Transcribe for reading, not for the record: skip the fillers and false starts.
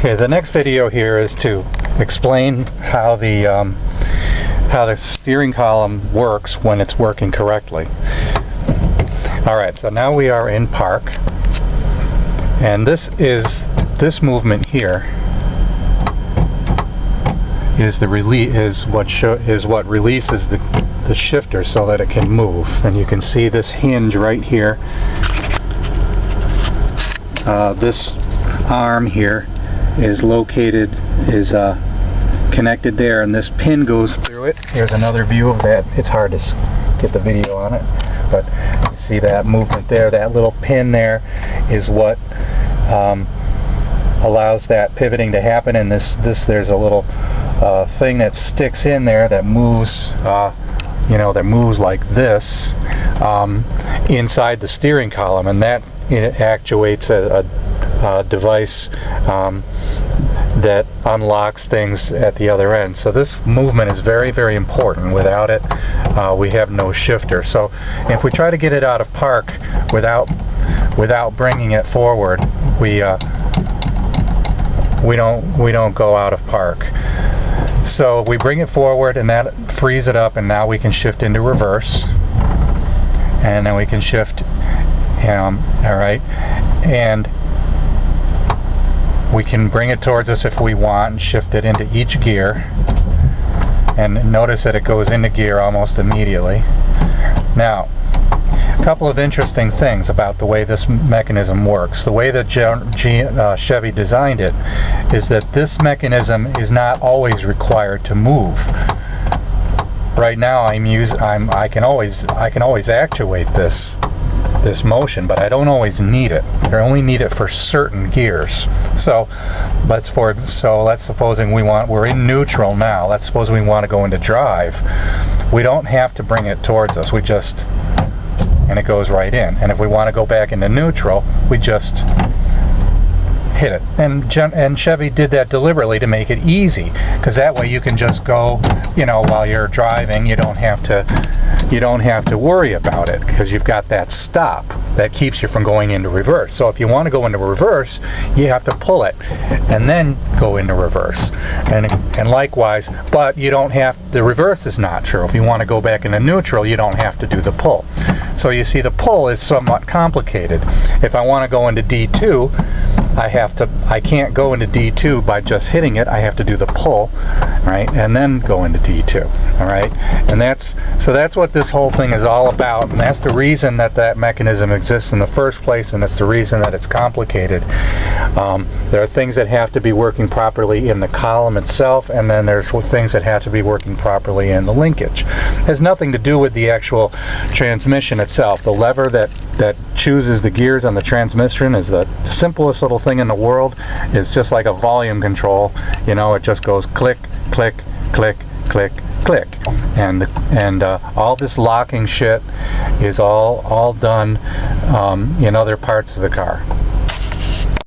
Okay, the next video here is to explain how the steering column works when it's working correctly. Alright, so now we are in park, and this movement here is what releases the shifter so that it can move. And you can see this hinge right here. This arm here is connected there, and this pin goes through it. Here's another view of that. It's hard to get the video on it, but you see that movement there. That little pin there is what allows that pivoting to happen, and there's a little thing that sticks in there that moves that moves like this inside the steering column, and that actuates a device that unlocks things at the other end. So this movement is very, very important. Without it, we have no shifter. So if we try to get it out of park without bringing it forward, we don't go out of park. So we bring it forward, and that frees it up, and now we can shift into reverse, and then we can shift. Alright, and we can bring it towards us if we want and shift it into each gear, and notice that it goes into gear almost immediately. Now, a couple of interesting things about the way this mechanism works. The way that Chevy designed it is that this mechanism is not always required to move. Right now I can always actuate this motion, but I don't always need it. I only need it for certain gears. So let's supposing we're in neutral now. Let's suppose we want to go into drive. We don't have to bring it towards us. And it goes right in. And if we want to go back into neutral, we just hit it. And Chevy did that deliberately to make it easy, because that way you can just go, while you're driving, you don't have to worry about it, because you've got that stop that keeps you from going into reverse. So if you want to go into reverse, you have to pull it and then go into reverse. And likewise, but you don't have, the reverse is not true. If you want to go back into neutral, you don't have to do the pull. So you see, the pull is somewhat complicated. If I want to go into D2, I can't go into D2 by just hitting it. I have to do the pull, right, and then go into D2. All right, and that's what this whole thing is all about, and that's the reason that mechanism exists in the first place, and it's the reason that it's complicated. There are things that have to be working properly in the column itself, and then there's things that have to be working properly in the linkage. It has nothing to do with the actual transmission itself. The lever that chooses the gears on the transmission is the simplest little thing in the world. It's just like a volume control. It just goes click, click, click, click, click, and all this locking shit is all done in other parts of the car.